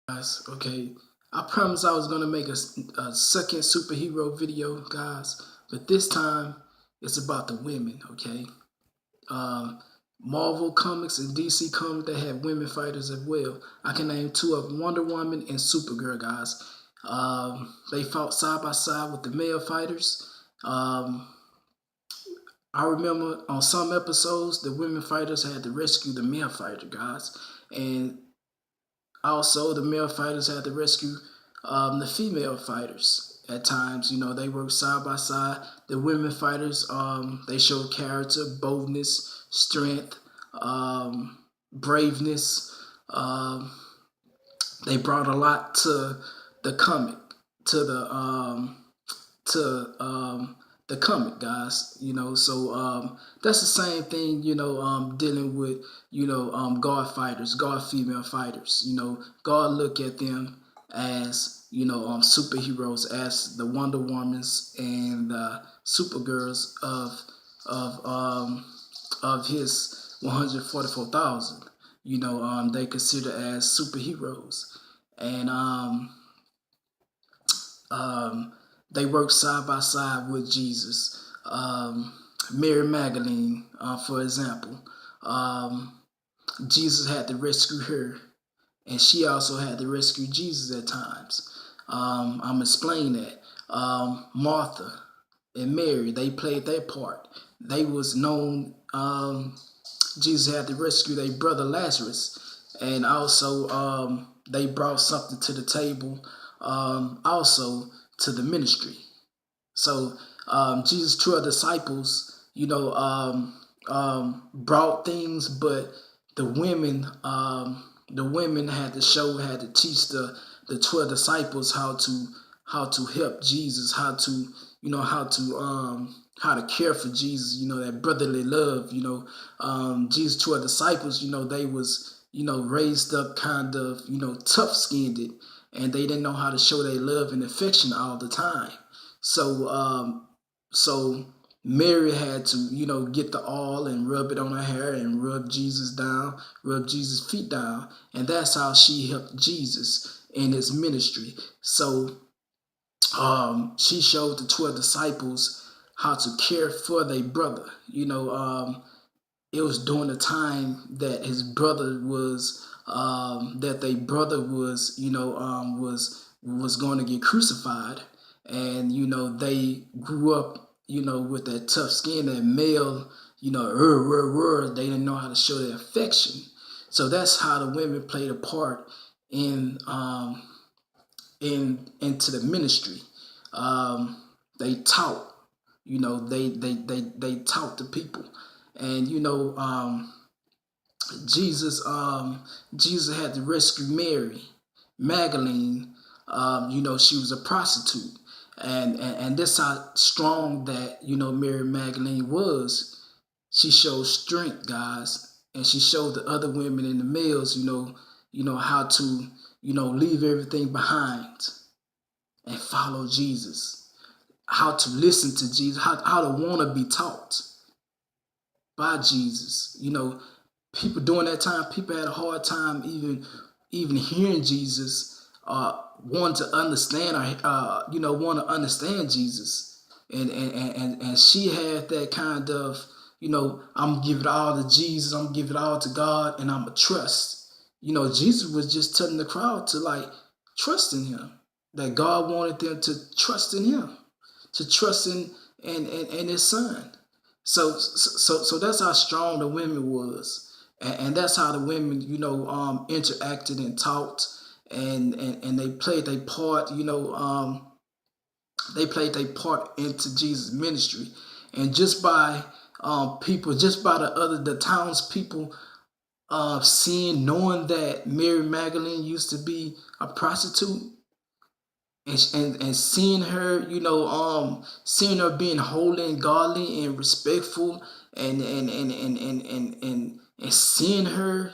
Guys, okay, I promised I was gonna make a second superhero video, guys, but this time it's about the women. Okay, um, Marvel comics and DC comics, they have women fighters as well. I can name two of them: Wonder Woman and Supergirl, guys. They fought side by side with the male fighters. Um, I remember on some episodes the women fighters had to rescue the male fighter, guys, and also, the male fighters had to rescue the female fighters at times. You know, they worked side by side. The women fighters, they showed character, boldness, strength, braveness. Um, they brought a lot to the comic, to to the comic, guys. You know, so that's the same thing. You know, dealing with God fighters, God female fighters. You know, God look at them as superheroes, as the Wonder Womans and the Supergirls of um, of his 144,000. You know, they consider as superheroes, and um, they worked side by side with Jesus. Mary Magdalene, for example, um, Jesus had to rescue her, and she also had to rescue Jesus at times. I'm explaining that. Martha and Mary, they played their part. They was known. Jesus had to rescue their brother Lazarus, and also they brought something to the table. Also to the ministry. So Jesus' 12 disciples, brought things, but the women had to show, had to teach the 12 disciples how to help Jesus, how to care for Jesus, that brotherly love. Jesus' 12 disciples, they was, raised up kind of, tough skinned, and they didn't know how to show their love and affection all the time. So so Mary had to, get the oil and rub it on her hair and rub Jesus down, rub Jesus' feet down, and that's how she helped Jesus in his ministry. So she showed the 12 disciples how to care for their brother. It was during the time that his brother was that their brother was was going to get crucified, and they grew up with that tough skin, that male, they didn't know how to show their affection. So that's how the women played a part in into the ministry. They taught, they taught the people, and Jesus Jesus had to rescue Mary Magdalene. She was a prostitute, and this how strong that Mary Magdalene was. She showed strength, guys, and she showed the other women and the males, how to leave everything behind and follow Jesus, how to listen to Jesus, how to want to be taught by Jesus. People during that time, people had a hard time even hearing Jesus, want to understand, want to understand Jesus, and she had that kind of, I'm gonna give it all to Jesus, I'm gonna give it all to God, and I'm gonna trust. Jesus was just telling the crowd to trust in Him, that God wanted them to trust in Him, to trust in His Son. So that's how strong the women was, and that's how the women, interacted and talked, and they played their part. They played their part into Jesus' ministry, and just by people, just by the townspeople, seeing, knowing that Mary Magdalene used to be a prostitute, and seeing her, seeing her being holy and godly and respectful, and seeing her,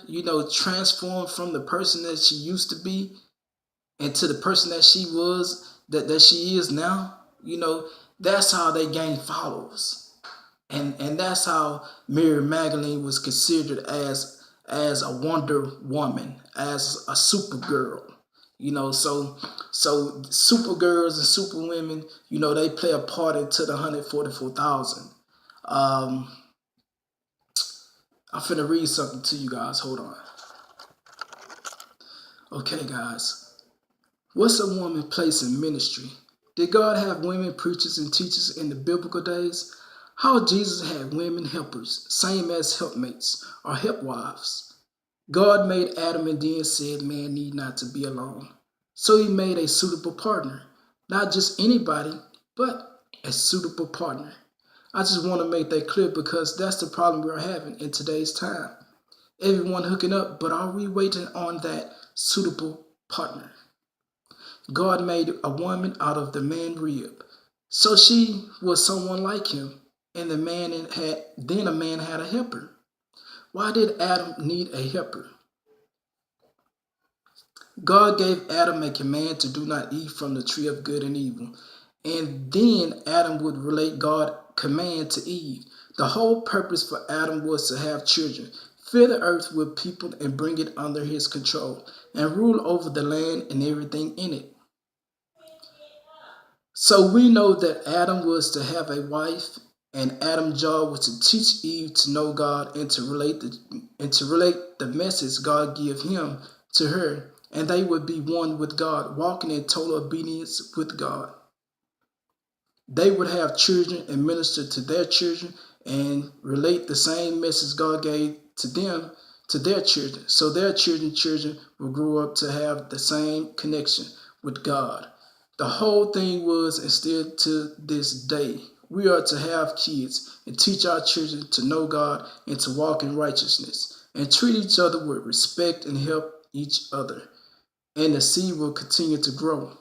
transform from the person that she used to be into the person that she was, that she is now. That's how they gain followers, and that's how Mary Magdalene was considered as a Wonder Woman, as a Supergirl. So super girls and super women, they play a part into the 144,000. Um, I'm finna read something to you guys. Hold on. Okay, guys. What's a woman's place in ministry? Did God have women preachers and teachers in the biblical days? How Jesus had women helpers, same as helpmates or helpwives. God made Adam and then said man need not to be alone. So he made a suitable partner. Not just anybody, but a suitable partner. I just want to make that clear because that's the problem we're having in today's time. Everyone hooking up, but are we waiting on that suitable partner? God made a woman out of the man rib. So she was someone like him, and a man had a helper. Why did Adam need a helper? God gave Adam a command to do not eat from the tree of good and evil. And then Adam would relate God's command to Eve. The whole purpose for Adam was to have children, fill the earth with people and bring it under his control, and rule over the land and everything in it. So we know that Adam was to have a wife, and Adam's job was to teach Eve to know God and to relate the message God gave him to her, and they would be one with God, walking in total obedience with God. They would have children and minister to their children and relate the same message God gave to them to their children. So their children will grow up to have the same connection with God. The whole thing was instilled to this day. We are to have kids and teach our children to know God and to walk in righteousness and treat each other with respect and help each other. And the seed will continue to grow.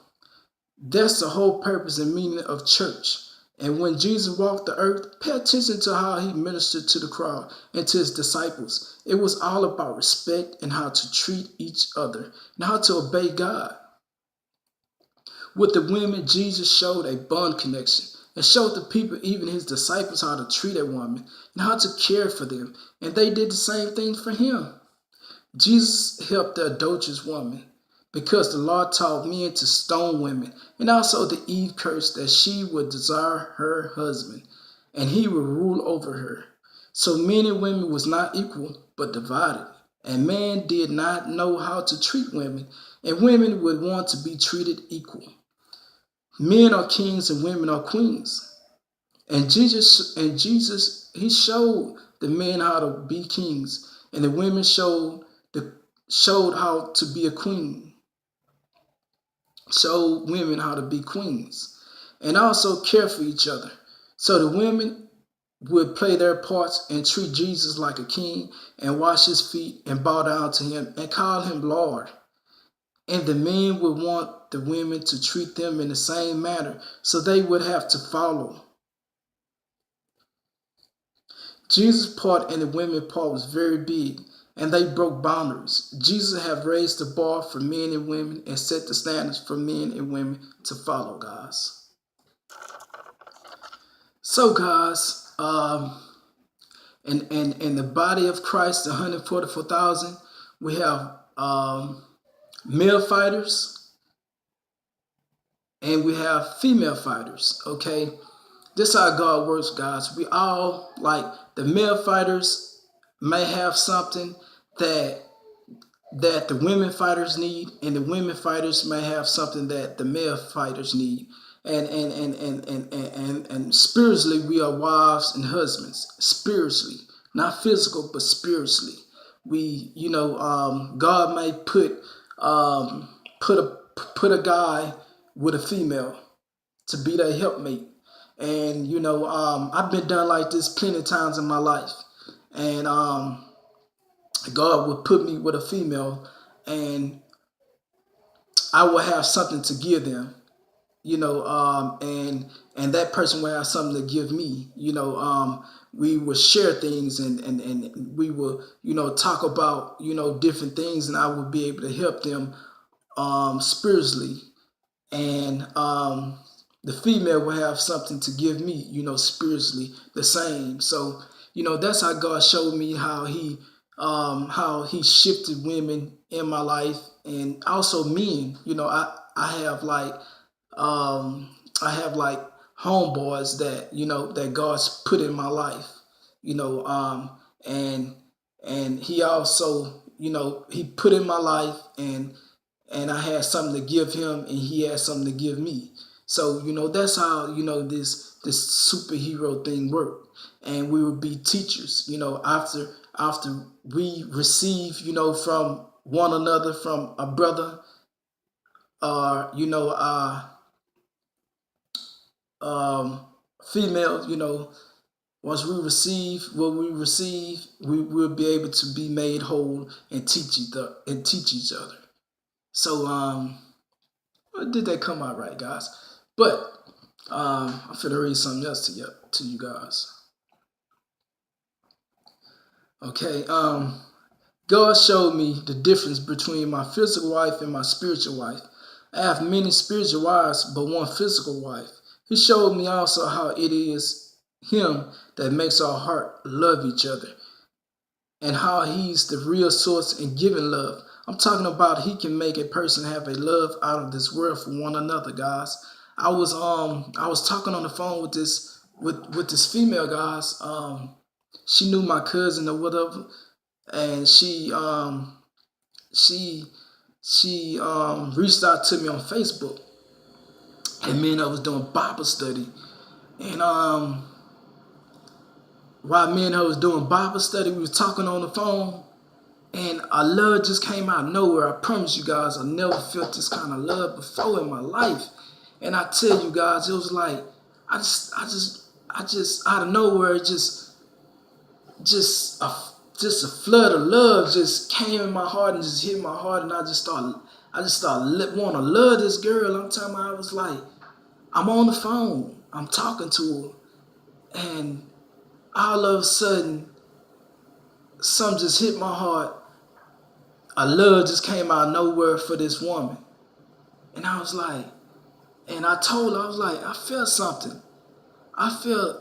That's the whole purpose and meaning of church. And when Jesus walked the earth, pay attention to how he ministered to the crowd and to his disciples. It was all about respect and how to treat each other and how to obey God. With the women, Jesus showed a bond connection and showed the people, even his disciples, how to treat a woman and how to care for them. And they did the same thing for him. Jesus helped the adulterous woman because the law taught men to stone women, and also the Eve curse that she would desire her husband, and he would rule over her. So men and women was not equal, but divided. And man did not know how to treat women, and women would want to be treated equal. Men are kings and women are queens. And Jesus, he showed the men how to be kings, and the women showed how to be a queen. Showed women how to be queens, and also care for each other. So the women would play their parts and treat Jesus like a king and wash his feet and bow down to him and call him Lord. And the men would want the women to treat them in the same manner, so they would have to follow. Jesus' part and the women's part was very big, and they broke boundaries. Jesus have raised the bar for men and women and set the standards for men and women to follow, guys. So, guys, in the body of Christ, the 144,000, we have male fighters and we have female fighters. Okay, this is how God works, guys. We all, like, the male fighters may have something that the women fighters need, and the women fighters may have something that the male fighters need. And spiritually, we are wives and husbands. Spiritually, not physical, but spiritually. God may put a guy with a female to be their helpmate. And I've been done like this plenty of times in my life. And God would put me with a female, and I will have something to give them, and that person will have something to give me. We will share things, and we will, talk about, different things, and I will be able to help them spiritually, and the female will have something to give me, spiritually the same. So, that's how God showed me how he shifted women in my life, and also men. I have like I have like homeboys that that God's put in my life. You know, and He also He put in my life, and I had something to give Him, and He had something to give me. So that's how this superhero thing worked, and we would be teachers. After we receive from one another, from a brother, or female. Once we receive what we receive, we will be able to be made whole and teach each other. So did that come out right, guys? But I'm finna read something else to you guys. Okay. God showed me the difference between my physical wife and my spiritual wife. I have many spiritual wives, but one physical wife. He showed me also how it is Him that makes our heart love each other, and how He's the real source in giving love. I'm talking about He can make a person have a love out of this world for one another, guys. I was talking on the phone with this female, guys. She knew my cousin or whatever, and she reached out to me on Facebook, and me and I was doing Bible study, and while me and her was doing Bible study, we was talking on the phone, and a love just came out of nowhere. I promise you guys, I never felt this kind of love before in my life. And I tell you guys, it was like I just out of nowhere, just a flood of love just came in my heart and just hit my heart, and I just started want to love this girl. I'm talking about, I was like, I'm on the phone, I'm talking to her, and all of a sudden, something just hit my heart. A love just came out of nowhere for this woman, and I was like, and I told her, I was like, I felt something. I felt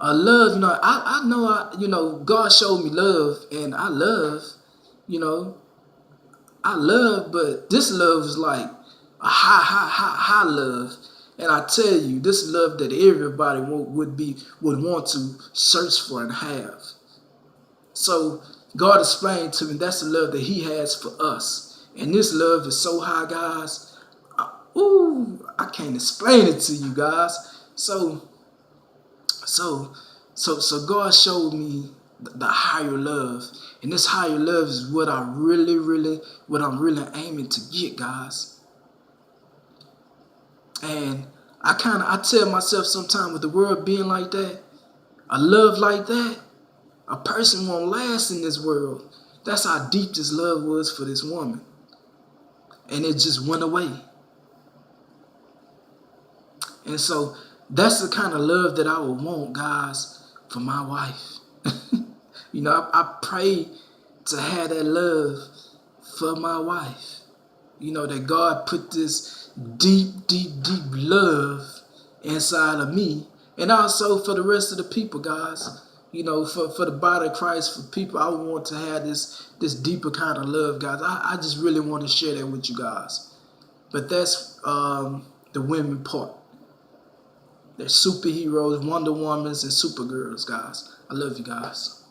a love. I know God showed me love, and you know, I love, but this love is like a high love. And I tell you, this love that everybody would want to search for and have. So God explained to me that's the love that He has for us, and this love is so high, guys. I can't explain it to you guys. So God showed me the higher love, and this higher love is what I'm really aiming to get, guys. And I tell myself sometimes, with the world being like that, a love like that, a person won't last in this world. That's how deep this love was for this woman, and it just went away. And so that's the kind of love that I would want, guys, for my wife. I pray to have that love for my wife. That God put this deep love inside of me, and also for the rest of the people, guys. For the body of Christ, for people, I want to have this deeper kind of love, guys. I just really want to share that with you guys. But that's the women part. They're superheroes, Wonder Womans, and Supergirls, guys. I love you guys.